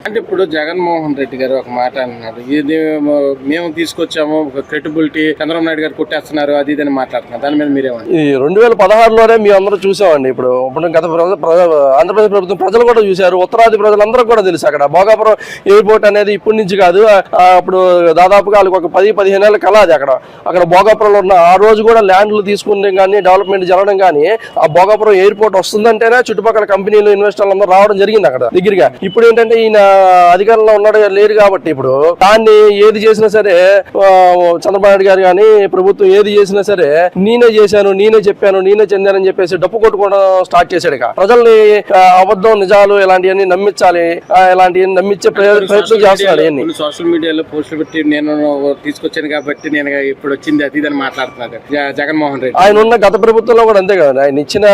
అంటే ఇప్పుడు జగన్మోహన్ రెడ్డి గారు ఒక మాట అన్నారు, ఇది మేము తీసుకొచ్చాము క్రెడిబిలిటీ చంద్రబాబు నాయుడు గారు కొట్టేస్తున్నారు అది ఇదని మాట్లాడుతున్నారు. దాని మీద మీరేమంటారు? ఈ 2016లోనే మీ అందరూ చూసామండి. ఇప్పుడు గత ఆంధ్రప్రదేశ్ ప్రభుత్వం ప్రజలు కూడా చూశారు, ఉత్తరాది ప్రజలందరూ కూడా తెలుసు. అక్కడ భోగాపురం ఎయిర్పోర్ట్ అనేది ఇప్పటి నుంచి కాదు, అప్పుడు దాదాపుగా వాళ్ళకి ఒక 10-15 ఏళ్ళ కల అది. అక్కడ భోగాపురంలో ఉన్న ఆ రోజు కూడా ల్యాండ్లు తీసుకునే కానీ డెవలప్మెంట్ జరగడం కానీ ఆ భోగాపురం ఎయిర్పోర్ట్ వస్తుందంటేనే చుట్టుపక్కల కంపెనీలు ఇన్వెస్టర్లు అందరూ రావడం జరిగింది అక్కడ దగ్గరగా. ఇప్పుడు ఏంటంటే ఈయన అధికారంలో ఉన్నాడు లేరు కాబట్టి ఇప్పుడు దాన్ని ఏది చేసినా సరే చంద్రబాబు నాయుడు గారు కానీ ప్రభుత్వం ఏది చేసినా సరే నేనే చేశాను, నేనే చెప్పాను, నేనే చెందానని చెప్పేసి డప్పు కొట్టుకోవడం స్టార్ట్ చేశాడు. ఇక ప్రజల్ని అబద్ధం నిజాలు ఇలాంటివన్నీ నమ్మించాలి, ఇలాంటివన్నీ నమ్మించే ప్రయత్నం చేస్తున్నాడు. ఇవన్నీ సోషల్ మీడియాలో పోస్టులు పెట్టి నేను తీసుకొచ్చాను కాబట్టి నేను ఇప్పుడు వచ్చింది అది ఇదని మాట్లాడుతున్నాడు జగన్మోహన్ రెడ్డి. ఆయన ఉన్న గత ప్రభుత్వంలో కూడా అంతే కదా, ఆయన ఇచ్చిన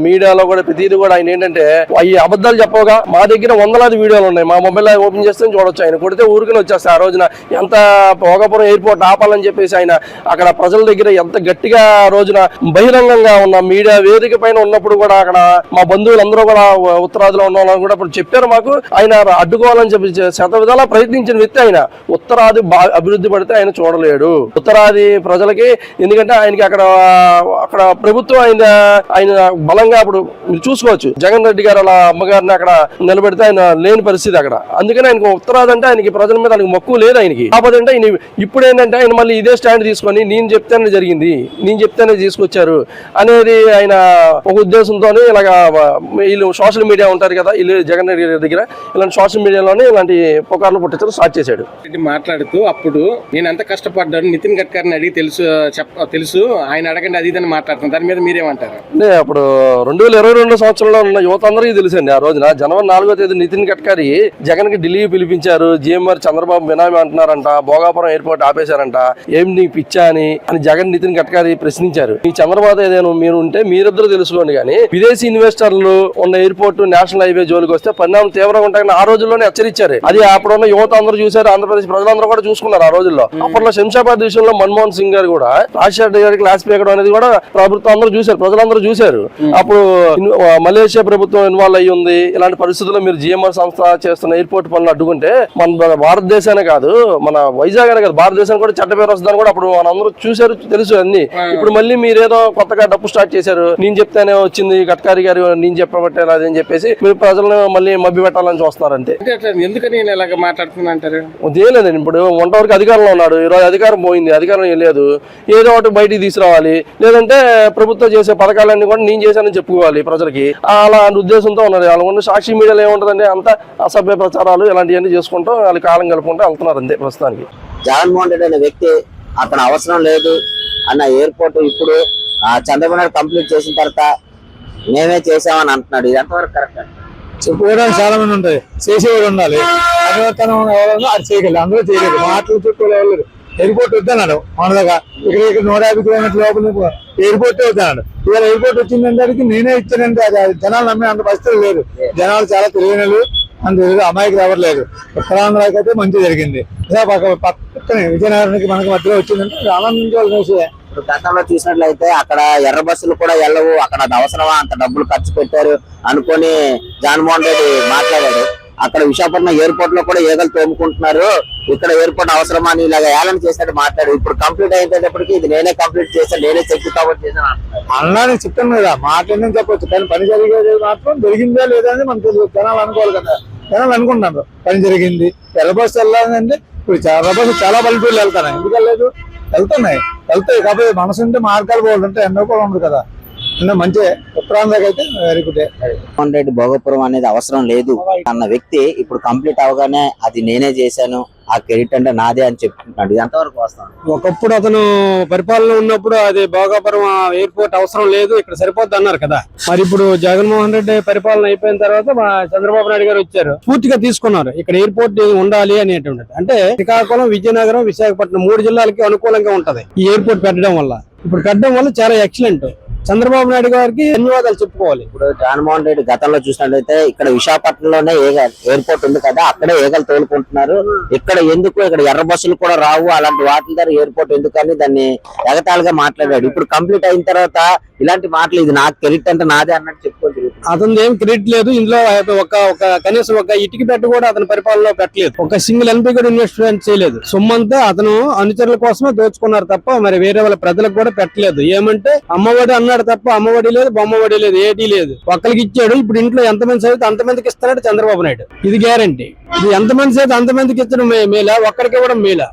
మీడియాలో కూడా ప్రతిదీ కూడా ఆయన ఏంటంటే ఈ అబద్ధాలు చెప్పగా మా దగ్గర వందలాది వీడియోలు ఉన్నాయి, మా మొబైల్ ఓపెన్ చేస్తే చూడొచ్చు. ఆయన కొడితే ఊరికనే వచ్చేస్తాయి. ఆ రోజున ఎంత భోగాపురం ఎయిర్పోర్ట్ ఆపాలని చెప్పేసి ఆయన అక్కడ ప్రజల దగ్గర ఎంత గట్టిగా రోజున బహిరంగంగా ఉన్న మీడియా వేదిక పైన ఉన్నప్పుడు కూడా అక్కడ మా బంధువులందరూ కూడా ఉత్తరాదిలో ఉన్న వాళ్ళని కూడా ఇప్పుడు చెప్పారు మాకు. ఆయన అడ్డుకోవాలని చెప్పి శత విధాలా ప్రయత్నించిన వ్యక్తి ఆయన. ఉత్తరాది అభివృద్ధి పడితే ఆయన చూడలేడు ఉత్తరాది ప్రజలకి. ఎందుకంటే ఆయనకి అక్కడ ప్రభుత్వం ఆయన బలంగా ఇప్పుడు మీరు చూసుకోవచ్చు. జగన్ రెడ్డి గారు అలా అమ్మగారిని అక్కడ నిలబెడితే ఆయన లేని పరిస్థితి అక్కడ. అందుకని ఆయనకు ఉత్తరాది అంటే ఆయనకి ప్రజల మీద ఆయనకు మక్కువ లేదు ఆయనకి. కాకపోతే అంటే ఆయన ఇప్పుడు ఏంటంటే ఆయన మళ్ళీ ఇదే స్టాండ్ తీసుకొని నేను చెప్తేనే జరిగింది, నేను చెప్తేనే తీసుకొచ్చారు అనేది ఆయన ఒక ఉద్దేశంతో ఇలాగా వీళ్ళు సోషల్ మీడియా ఉంటారు కదా, వీళ్ళు జగన్ రెడ్డి గారి దగ్గర ఇలాంటి సోషల్ మీడియాలోనే ఇలాంటి పుకార్లు పుట్టించడం స్టార్ట్ చేశాడు. మాట్లాడుతూ అప్పుడు నేను ఎంత కష్టపడ్డాను నితిన్ గడ్కరీని అడిగి తెలుసు ఆయన అడగండి అది ఇదని మాట్లాడుతున్నాను. దాని మీద మీరేమంటారు? అంటే అప్పుడు 2022 సంవత్సరంలో ఉన్న యువత అందరికీ తెలుసండి. ఆ రోజున జనవరి 4వ తేదీ నితిన్ గడ్కరీ జగన్ కి ఢిల్లీ పిలిపించారు. జిఎంఆర్ చంద్రబాబు బినామీ అంటున్నారంట, భోగాపురం ఎయిర్పోర్ట్ ఆపేశారంట, ఏం నీకు పిచ్చా అని జగన్ నితిన్ గడ్కరీ ప్రశ్నించారు. ఈ చంద్రబాబు ఏదైనా మీరు ఉంటే మీరిద్దరు తెలుసుకోండి, కానీ విదేశీ ఇన్వెస్టర్లు ఉన్న ఎయిర్పోర్ట్ నేషనల్ హైవే జోలికి వస్తే పరిణామం తీవ్రంగా ఉంటాయని ఆ రోజుల్లోనే హెచ్చరించారు. అది అప్పుడున్న యువత అందరూ చూశారు, ఆంధ్రప్రదేశ్ ప్రజలందరూ కూడా చూసుకున్నారు. ఆ రోజుల్లో అప్పట్లో శంషాబాద్ విషయంలో మన్మోహన్ సింగ్ గారు కూడా రాజశేఖర్ గారికి క్లాస్ పీకడం అనేది కూడా ప్రభుత్వం అందరూ చూశారు, ప్రజలందరూ చూశారు. అప్పుడు మలేషియా ప్రభుత్వం ఇన్వాల్వ్ అయ్యి ఉంది. ఇలాంటి పరిస్థితుల్లో మీరు జిఎంఆర్ సంస్థ చేస్తున్న ఎయిర్పోర్ట్ పనులు అడ్డుకుంటే మన భారతదేశానే కాదు, మన వైజాగ్ అనే కాదు భారతదేశానికి కూడా చెడ్డ పేరు వస్తుందని కూడా అప్పుడు మనందరూ చూశారు, తెలుసు అన్ని. ఇప్పుడు మళ్ళీ మీరేదో కొత్తగా డప్పు స్టార్ట్ చేశారు, నేను చెప్తేనే వచ్చింది గడ్కరీ గారు, నేను చెప్పబట్టే అదని చెప్పేసి మీరు ప్రజలను మళ్ళీ మభ్య పెట్టాలని చూస్తున్నారంటే. ఎందుకని నేను ఇలాగ మాట్లాడుతున్నా అంటారు? లేదండి, ఇప్పుడు వంటవరకు అధికారంలో ఉన్నాడు, ఈరోజు అధికారం పోయింది, అధికారం లేదు, ఏదో ఒకటి బయటికి తీసుకురావాలి, లేదంటే ప్రభుత్వం చేసే పథకాలన్నీ కూడా నేను చేశానని చెప్పుకోవాలి ప్రజలకి. అలాంటి ఉద్దేశంతో ఉన్నారు. వాళ్ళ సాక్షి మీడియాలో ఏముంటుందంటే అంత అసభ్య ప్రచారాలు ఇలాంటివన్నీ చేసుకుంటూ వాళ్ళు కాలం గలుపుకుంటూ వెళ్తున్నారు అంతే ప్రస్తుతానికి. జగన్మోహన్ రెడ్డి అనే వ్యక్తి అతను అవసరం లేదు అన్న ఎయిర్పోర్ట్ ఇప్పుడు చంద్రబాబు నాయుడు కంప్లీట్ చేసిన తర్వాత మేమే చేసామని అంటున్నాడు. ఇది ఎంతవరకు కరెక్ట్? చెప్పుకోవడానికి చాలా మంది ఉంటాయి, చేసేవాడు ఉండాలి. అధికారం ఎవరన్నా అది చేయగలరు, అందరూ చేయలేదు. మాటలు చెప్పుకోలేరు. ఎయిర్పోర్ట్ వద్దన్నాడు మనదాకా, ఇక్కడ 150 కిలోమీటర్ల లోపల ఎయిర్పోర్ట్ వద్దన్నాడు. ఇవాళ ఎయిర్పోర్ట్ వచ్చిందంటే నేనే ఇచ్చానంటే అది జనాలు నమ్మే అంత పరిస్థితులు లేదు. జనాలు చాలా తెలియనిలు, అంత అమాయకులు ఎవరు లేదు. ఉత్తరాంధ్రకి అయితే మంచి జరిగింది. పక్కనే విజయనగరానికి మనకి మధ్యలో వచ్చిందంటే ఆనందించవలసిన విషయం. ఇప్పుడు గతంలో చూసినట్లయితే అక్కడ ఎర్ర బస్సులు కూడా వెళ్ళవు, అక్కడ అది అవసరమా, అంత డబ్బులు ఖర్చు పెట్టారు అనుకొని జగన్మోహన్ రెడ్డి మాట్లాడాడు. అక్కడ విశాఖపట్నం ఎయిర్పోర్ట్ లో కూడా ఏగలు తోముకుంటున్నారు, ఇక్కడ ఎయిర్పోర్ట్ అవసరమా అని ఇలాగ ఏలం చేసినట్టు మాట్లాడు. ఇప్పుడు కంప్లీట్ అయిపోయేటప్పటికి ఇది నేనే కంప్లీట్ చేశాను, నేనే చెక్ కాబట్టి చేశాను అన్నానికి చెప్తాను కదా, మాట్లాడని చెప్పొచ్చు, కానీ పని జరిగేది మాత్రం జరిగిందా లేదా అని మనకు తెలియదు. జనాలు అనుకోవాలి కదా, జనాలు అనుకుంటున్నారు పని జరిగింది. ఎర్ర బస్సు వెళ్ళాలంటే ఇప్పుడు ఎర్ర బస్సు చాలా పల్లెటూళ్ళు వెళ్తాయి, ఎందుకు వెళ్ళలేదు? వెళ్తాయి కాకపోతే మనసు ఉంటే మార్గాలు పోవాలంటే ఎన్నో కూడా ఉండదు కదా. మంచి ఉత్తరాంధ్రకి అయితే వెరీ గుడ్. జగన్మోహన్ రెడ్డి భోగపురం అనేది అవసరం లేదు అన్న వ్యక్తి ఇప్పుడు కంప్లీట్ అవగానే అది నేనే చేశాను, ఆ క్రెడిట్ అంటే నాదే అని చెప్తున్నాడు. ఇది ఎంతవరకు వస్తాను? ఒకప్పుడు అతను పరిపాలన ఉన్నప్పుడు అది భోగాపురం ఎయిర్పోర్ట్ అవసరం లేదు, ఇక్కడ సరిపోద్ది అన్నారు కదా. మరి ఇప్పుడు జగన్మోహన్ రెడ్డి పరిపాలన అయిపోయిన తర్వాత చంద్రబాబు నాయుడు గారు వచ్చారు, పూర్తిగా తీసుకున్నారు ఇక్కడ ఎయిర్పోర్ట్ ఉండాలి అనేటువంటిది. అంటే శ్రీకాకుళం, విజయనగరం, విశాఖపట్నం 3 జిల్లాలకి అనుకూలంగా ఉంటది ఈ ఎయిర్పోర్ట్ పెట్టడం వల్ల. ఇప్పుడు పెట్టడం వల్ల చాలా ఎక్సలెంట్. చంద్రబాబు నాయుడు గారికి ధన్యవాదాలు చెప్పుకోవాలి. ఇప్పుడు జగన్మోహన్ రెడ్డి గతంలో చూసినట్లయితే ఇక్కడ విశాఖపట్నంలోనే ఎయిర్పోర్ట్ ఉంది కదా, అక్కడే ఏగలు తోలుకుంటున్నారు. ఇక్కడ ఎందుకు, ఇక్కడ ఎర్ర బస్సులు కూడా రావు, అలాంటి వాటి ద్వారా ఎయిర్పోర్ట్ ఎందుకని దాన్ని ఎగతాళిగా మాట్లాడాడు. ఇప్పుడు కంప్లీట్ అయిన తర్వాత ఇలాంటి మాటలు, ఇది నాకు క్రెడిట్ అంటే నాదే అన్నట్టు చెప్పుకొని తిరుగుతున్నారు. అతను ఏం క్రెడిట్ లేదు ఇందులో. కనీసం ఒక ఇటుక పెట్ట కూడా అతని పరిపాలనలో పెట్టలేదు. ఒక సింగిల్ ఎంపీ కూడా ఇన్వెస్ట్మెంట్ చేయలేదు. సొమ్మంతా అతను అనుచరుల కోసమే దోచుకున్నారు తప్ప మరి వేరే వాళ్ళ ప్రజలకు కూడా పెట్టలేదు. ఏమంటే అమ్మఒడి అన్నాడు తప్ప అమ్మఒడి లేదు, బొమ్మఒడి లేదు, ఏటీ లేదు. ఒక్కరికి ఇచ్చాడు. ఇప్పుడు ఇంట్లో ఎంతమంది చదివితే అంతమందికి ఇస్తున్నాడు చంద్రబాబు నాయుడు. ఇది గ్యారంటీ. ఇది ఎంతమంది చదివితే అంతమందికి ఇచ్చడం మేలా, ఒక్కరికి ఇవ్వడం మేలా?